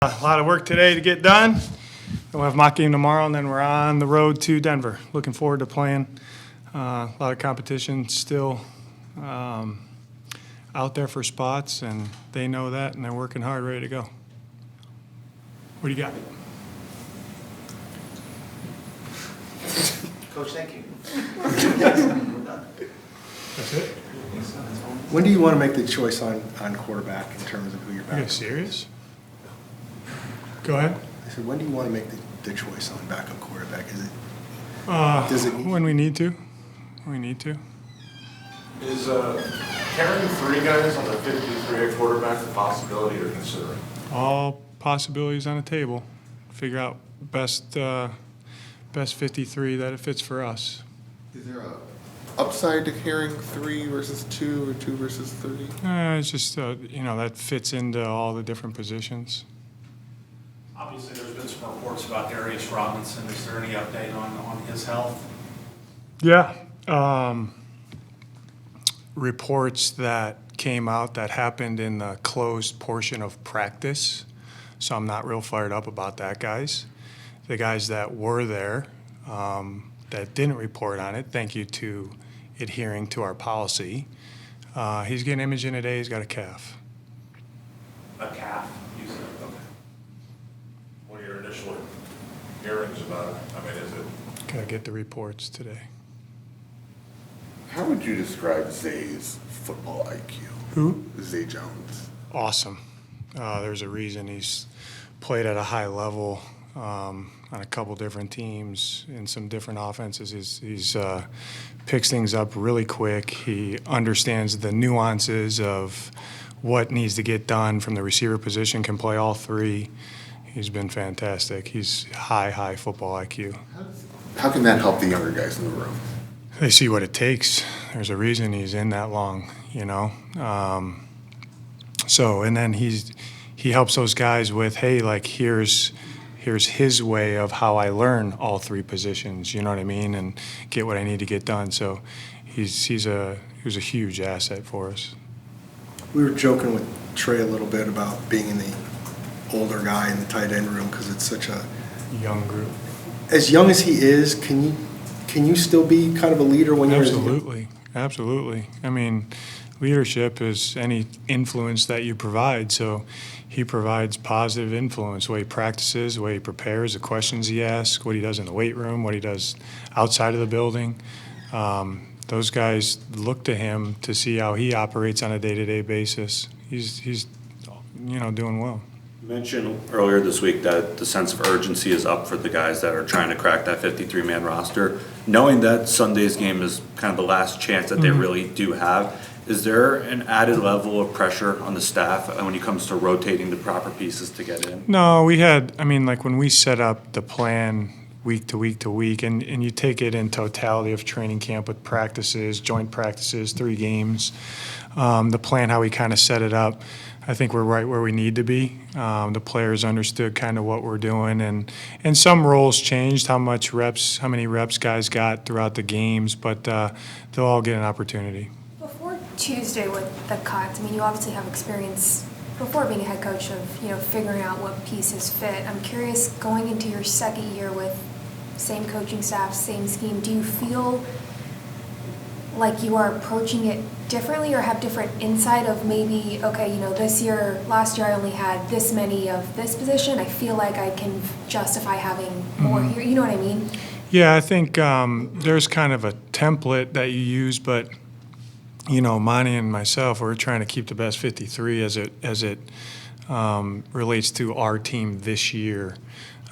A lot of work today to get done. We'll have mock game tomorrow, and then we're on the road to Denver. Looking forward to playing. A lot of competition still out there for spots, and they know that, and they're working hard, ready to go. What do you got? Coach, thank you. That's it? When do you want to make the choice on quarterback in terms of who you're Are backing? you serious? Go ahead. I said, when do you want to make the choice on backup quarterback? Is it does it When we need to. We need to. Is carrying three guys on the 53A quarterback a possibility you're considering? All possibilities on the table. Figure out best 53 that it fits for us. Is there a upside to carrying 3 versus 2 or 2 versus 3? It's just, that fits into all the different positions. Obviously, there's been some reports about Darius Robinson. Is there any update on his health? Yeah. Reports that came out that happened in the closed portion of practice. So I'm not real fired up about that, guys. The guys that were there that didn't report on it, thank you to adhering to our policy. He's getting imaging today. He's got a calf. A calf, you said. Okay. What are your initial hearings about it? I mean, is it? Gotta get the reports today. How would you describe Zay's football IQ? Who? Zay Jones. Awesome. There's a reason he's played at a high level on a couple different teams in some different offenses. He's picks things up really quick. He understands the nuances of what needs to get done from the receiver position, can play all three. He's been fantastic. He's high football IQ. How can that help the younger guys in the room? They see what it takes. There's a reason he's in that long, and then he helps those guys with, hey, like here's his way of how I learn all three positions, you know what I mean, and get what I need to get done. So he was a huge asset for us. We were joking with Trey a little bit about being in the older guy in the tight end room because it's such a Young group. as young as he is. Can you still be kind of a leader when you're Absolutely. I mean, leadership is any influence that you provide. So he provides positive influence, the way he practices, the way he prepares, the questions he asks, what he does in the weight room, what he does outside of the building. Those guys look to him to see how he operates on a day-to-day basis. He's doing well. You mentioned earlier this week that the sense of urgency is up for the guys that are trying to crack that 53-man roster. Knowing that Sunday's game is kind of the last chance that they really do have, is there an added level of pressure on the staff when it comes to rotating the proper pieces to get in? No, when we set up the plan week to week to week, and you take it in totality of training camp with practices, joint practices, 3 games, the plan, how we kind of set it up, I think we're right where we need to be. The players understood kind of what we're doing, and some roles changed, how many reps guys got throughout the games, but they'll all get an opportunity. Before Tuesday with the cuts, you obviously have experience before being a head coach of, figuring out what pieces fit. I'm curious, going into your second year with same coaching staff, same scheme, do you feel like you are approaching it differently or have different insight of maybe, okay, last year I only had this many of this position. I feel like I can justify having more here. You know what I mean? Yeah, I think there's kind of a template that you use, but Monty and myself, we're trying to keep the best 53 as it relates to our team this year.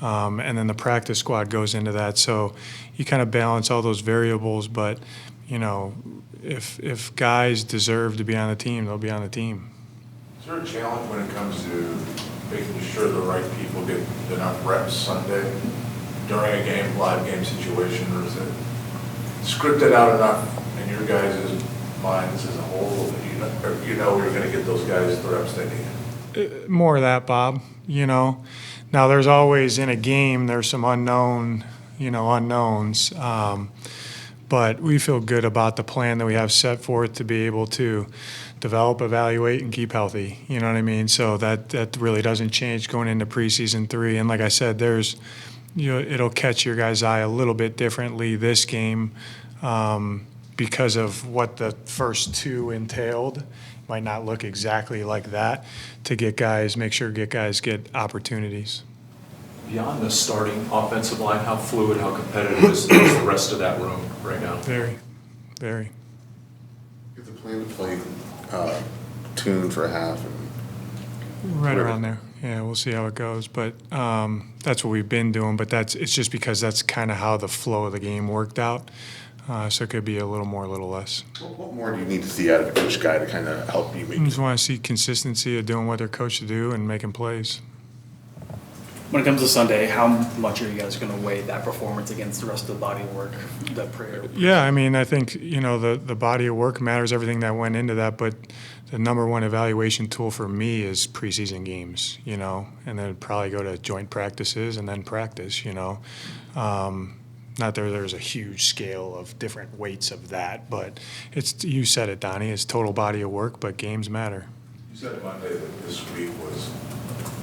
And then the practice squad goes into that. So you kind of balance all those variables, but if guys deserve to be on the team, they'll be on the team. Is there a challenge when it comes to making sure the right people get enough reps Sunday during a live game situation, or is it scripted out enough in your guys' minds as a whole that you're going to get those guys the reps they need? More of that, Bob. Now there's always in a game there's some unknowns. But we feel good about the plan that we have set forth to be able to develop, evaluate, and keep healthy. You know what I mean? So that really doesn't change going into preseason 3. And like I said, there's, it'll catch your guys' eye a little bit differently this game because of what the first 2 entailed. Might not look exactly like that to make sure guys get opportunities. Beyond the starting offensive line, how fluid, how competitive is the rest of that room right now? Very, very. Is the plan to play tune for a half? And Right around there. Yeah, we'll see how it goes. But that's what we've been doing. But it's just because that's kind of how the flow of the game worked out. So it could be a little more, a little less. what more do you need to see out of each guy to kind of help you make? I just want to see consistency of doing what they're coached to do and making plays. When it comes to Sunday, how much are you guys going to weigh that performance against the rest of the body of work, the prayer? Yeah, I mean, I think, the body of work matters, everything that went into that, but the number one evaluation tool for me is preseason games, and then probably go to joint practices and then practice, Not there's a huge scale of different weights of that, but you said it, Donnie, it's total body of work, but games matter. You said Monday that this week was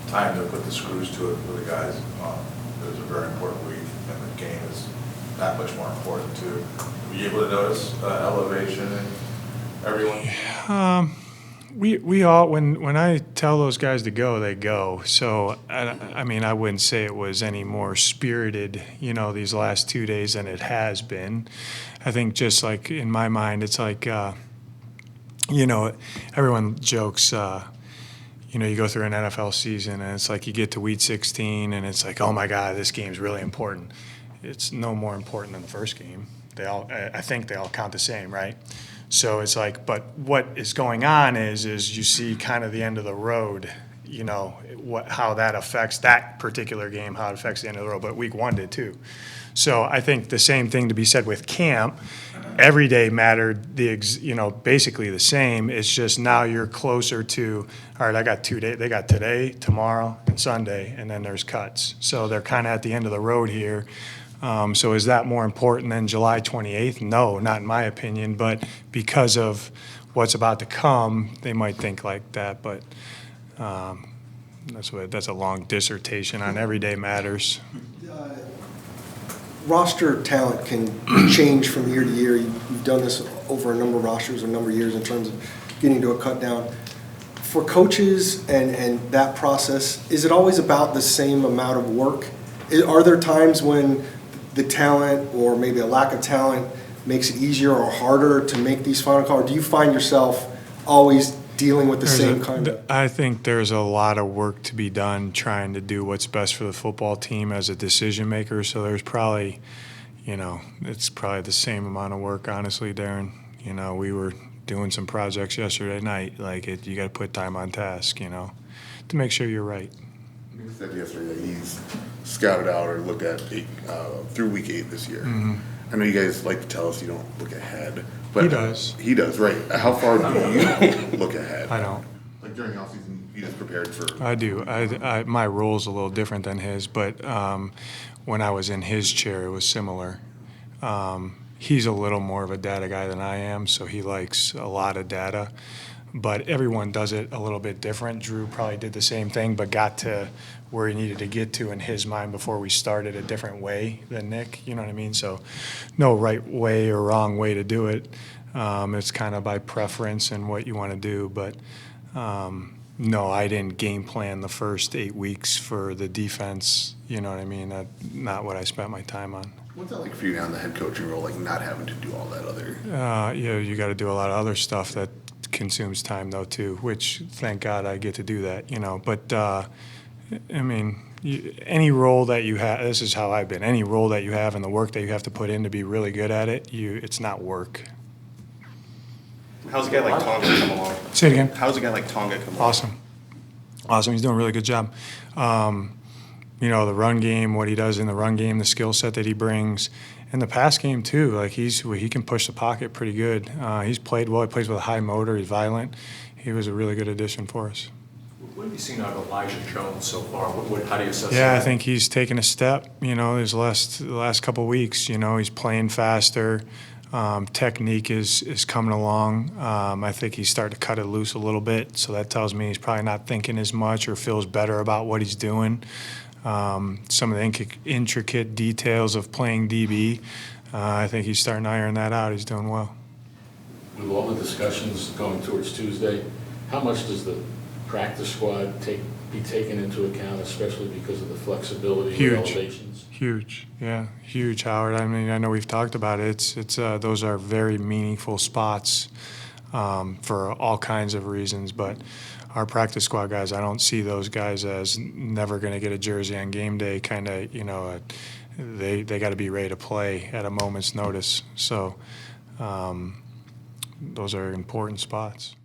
time to put the screws to it for the guys. It was a very important week, and the game is that much more important too. Were you able to notice elevation in everyone? We all, when I tell those guys to go, they go. So, I mean, I wouldn't say it was any more spirited, these last 2 days than it has been. I think just like in my mind, it's like, everyone jokes, you go through an NFL season and it's like you get to week 16 and it's like, oh my God, this game's really important. It's no more important than the first game. I think they all count the same, right? So it's like, but what is going on is you see kind of the end of the road, how that affects that particular game, how it affects the end of the road. But week 1 did too. So I think the same thing to be said with camp. Every day mattered basically the same. It's just now you're closer to, all right, I got 2 days. They got today, tomorrow, and Sunday, and then there's cuts. So they're kind of at the end of the road here. So is that more important than July 28th? No, not in my opinion. But because of what's about to come, they might think like that. But that's a long dissertation on every day matters. Roster talent can change from year to year. You've done this over a number of rosters, a number of years in terms of getting to a cut down. For coaches and that process, is it always about the same amount of work? Are there times when the talent or maybe a lack of talent makes it easier or harder to make these final calls? Or do you find yourself always dealing with the same kind of? I think there's a lot of work to be done trying to do what's best for the football team as a decision maker. So there's probably, it's probably the same amount of work, honestly, Darren. We were doing some projects yesterday night. You got to put time on task, to make sure you're right. You said yesterday that he's scouted out or looked at through week 8 this year. Mm-hmm. I know you guys like to tell us you don't look ahead. But he does. He does, right. How far do you look ahead? I don't. Like during the offseason, you just prepared for? I do. My role's a little different than his, but when I was in his chair, it was similar. He's a little more of a data guy than I am, so he likes a lot of data. But everyone does it a little bit different. Drew probably did the same thing, but got to where he needed to get to in his mind before we started a different way than Nick. You know what I mean? So no right way or wrong way to do it. It's kind of by preference and what you want to do. But no, I didn't game plan the first 8 weeks for the defense. You know what I mean? That's not what I spent my time on. What's that like for you now in the head coaching role, like not having to do all that other? You got to do a lot of other stuff that consumes time though too, which thank God I get to do that, But I mean, any role that you have, this is how I've been. Any role that you have and the work that you have to put in to be really good at it, it's not work. How's a guy like Tonga come along? Say it again. How's a guy like Tonga come along? Awesome. He's doing a really good job. The run game, what he does in the run game, the skill set that he brings. In the pass game too, like he can push the pocket pretty good. He's played well. He plays with a high motor. He's violent. He was a really good addition for us. What have you seen out of Elijah Jones so far? How do you assess Yeah, that? I think he's taken a step. These last couple of weeks. He's playing faster. Technique is coming along. I think he's starting to cut it loose a little bit, so that tells me he's probably not thinking as much or feels better about what he's doing. Some of the intricate details of playing DB, I think he's starting to iron that out. He's doing well. With all the discussions going towards Tuesday, how much does the practice squad be taken into account, especially because of the flexibility of elevations? Huge, yeah, huge, Howard. I mean, I know we've talked about it. It's those are very meaningful spots for all kinds of reasons. But our practice squad guys, I don't see those guys as never going to get a jersey on game day. Kind of, they got to be ready to play at a moment's notice. So those are important spots.